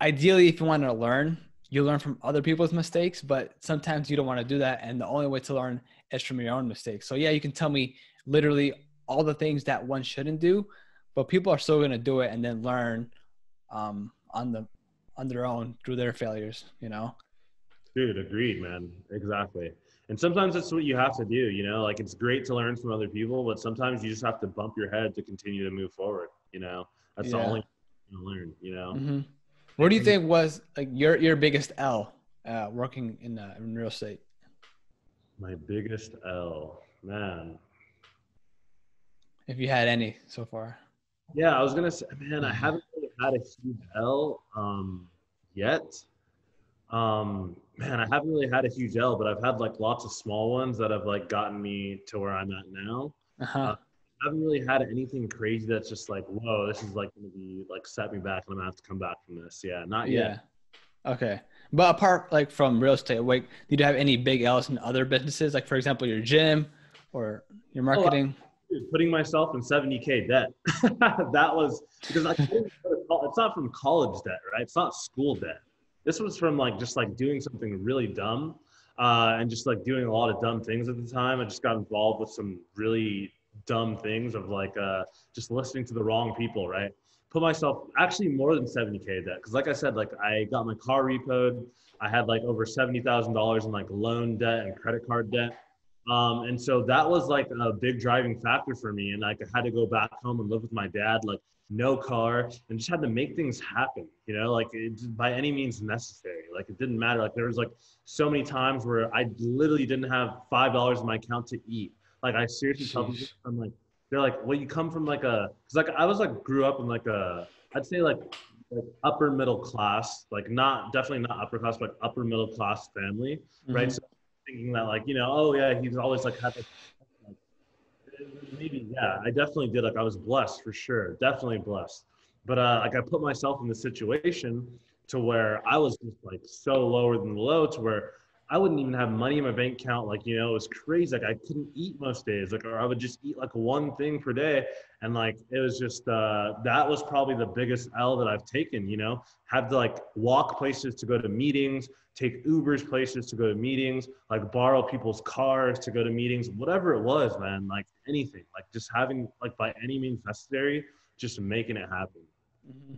ideally, if you want to learn, you learn from other people's mistakes, but sometimes you don't want to do that. And the only way to learn is from your own mistakes. So yeah, you can tell me literally all the things that one shouldn't do, but people are still going to do it and then learn on their own through their failures. Dude, agreed, man. Exactly. And sometimes that's what you have to do, like it's great to learn from other people, but sometimes you just have to bump your head to continue to move forward. That's the Yeah. only thing you learn. Hmm. What Same do you thing. think was like your biggest L working in real estate? My biggest L, man. If you had any so far. Yeah, I was gonna say, man, I haven't really had a huge L yet. Man, I haven't really had a huge L, but I've had like lots of small ones that have like gotten me to where I'm at now. Uh-huh. Uh, I haven't really had anything crazy that's just like, whoa, this is like gonna be like set me back and I'm gonna have to come back from this. Yeah, not yet. Yeah. Okay. But apart like from real estate, like did you have any big L's in other businesses? Like for example, your gym or your Oh, marketing? dude, putting myself in 70K debt. That was because it's not from college debt, right? It's not school debt. This was from like just like doing something really dumb, and just like doing a lot of dumb things at the time. I just got involved with some really dumb things of like just listening to the wrong people, right? Put myself actually more than 70K debt because, like I said, like I got my car repoed. I had like over $70,000 in like loan debt and credit card debt. And so that was like a big driving factor for me. And like I had to go back home and live with my dad, like no car, and just had to make things happen, like by any means necessary. Like it didn't matter. Like there was like so many times where I literally didn't have $5 in my account to eat. Like I seriously tell people, Sheesh. I'm like, they're like, well, you come from like cause like I was like, grew up in like I'd say like upper middle class, like not, definitely not upper class, but upper middle class family, right? Hmm. So thinking that like, oh yeah, he's always like had like maybe, yeah, I definitely did. Like I was blessed for sure, definitely blessed. But like I put myself in the situation to where I was just like so lower than the low to where I wouldn't even have money in my bank account. Like, it was crazy. Like I couldn't eat most days, like, or I would just eat like one thing per day. And like, it was just, that was probably the biggest L that I've taken, have to like walk places to go to meetings, take Ubers places to go to meetings, like borrow people's cars to go to meetings, whatever it was, man, like anything, like just having like by any means necessary, just making it happen. Hmm.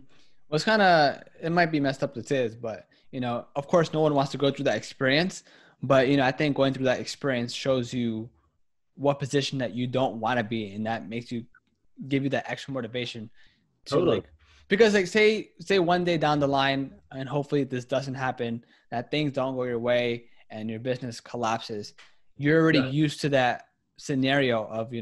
Well, it's kind of, it might be messed up to say this, but of course, no one wants to go through that experience. But I think going through that experience shows you what position that you don't want to be in. That makes you give you that extra motivation to Totally. like, because like say one day down the line, and hopefully this doesn't happen, that things don't go your way and your business collapses. You're already Yeah, used to that scenario of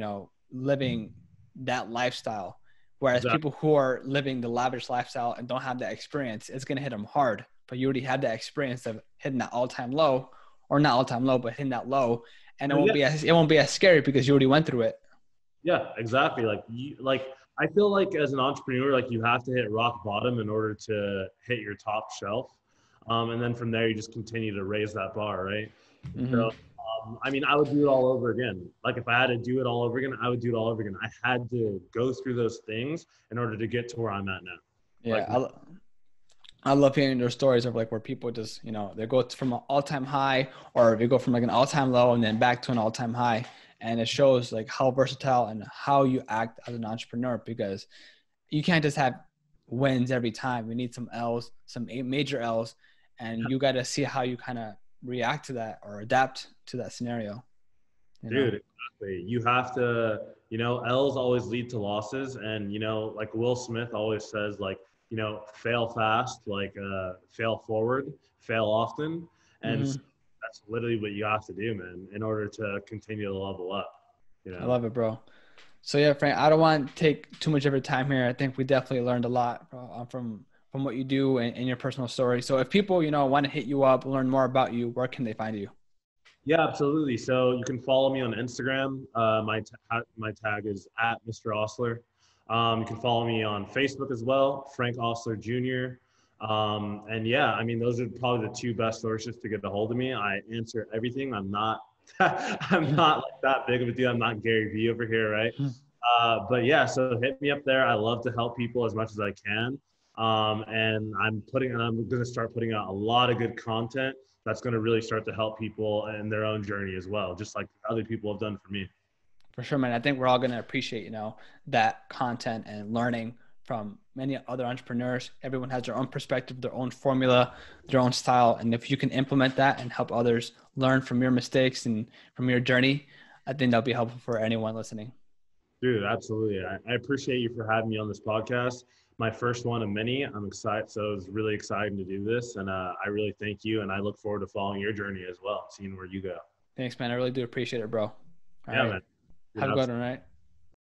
living that lifestyle. Whereas exactly. people who are living the lavish lifestyle and don't have that experience, it's gonna hit them hard. But you already had that experience of hitting that all-time low, or not all-time low, but hitting that low, and it And won't yeah, be as scary because you already went through it. yeah, exactly. Like I feel like as an entrepreneur, like you have to hit rock bottom in order to hit your top shelf. And then from there, you just continue to raise that bar, right? Hmm. So, I mean, I would do it all over again. Like if I had to do it all over again, I would do it all over again. I had to go through those things in order to get to where I'm at now. Yeah, Like, I love hearing your stories of like where people just, they go from an all-time high, or they go from like an all-time low and then back to an all-time high. And it shows like how versatile and how you act as an entrepreneur, because you can't just have wins every time. We need some L's, some major L's, and you got to see how you kind of react to that or adapt to that scenario, you know? dude, exactly. You have to, L's always lead to losses. And, like Will Smith always says, like, fail fast, like fail forward, fail often. And Hmm. so that's literally what you have to do, man, in order to continue to level up, you I know? love it, bro. So yeah, Frank, I don't want to take too much of your time here. I think we definitely learned a lot from what you do and your personal story. So if people, want to hit you up, learn more about you, where can they find you? Yeah, absolutely. So you can follow me on Instagram. My tag is at Mr. Ausler. You can follow me on Facebook as well, Frank Ausler Jr. And yeah, I mean, those are probably the two best sources to get a hold of me. I answer everything. I'm not, I'm not like that big of a deal. I'm not Gary Vee over here, right? But yeah, so hit me up there. I love to help people as much as I can. And I'm going to start putting out a lot of good content that's going to really start to help people in their own journey as well, just like other people have done for me. For sure, man. I think we're all going to appreciate, that content and learning from many other entrepreneurs. Everyone has their own perspective, their own formula, their own style. And if you can implement that and help others learn from your mistakes and from your journey, I think that'll be helpful for anyone listening. Dude, absolutely. I appreciate you for having me on this podcast. My first one of many. I'm excited. So it's really exciting to do this. And I really thank you. And I look forward to following your journey as well, seeing where you go. Thanks, man. I really do appreciate it, bro. All Yeah, right. man. Dude, Have a good one, all right?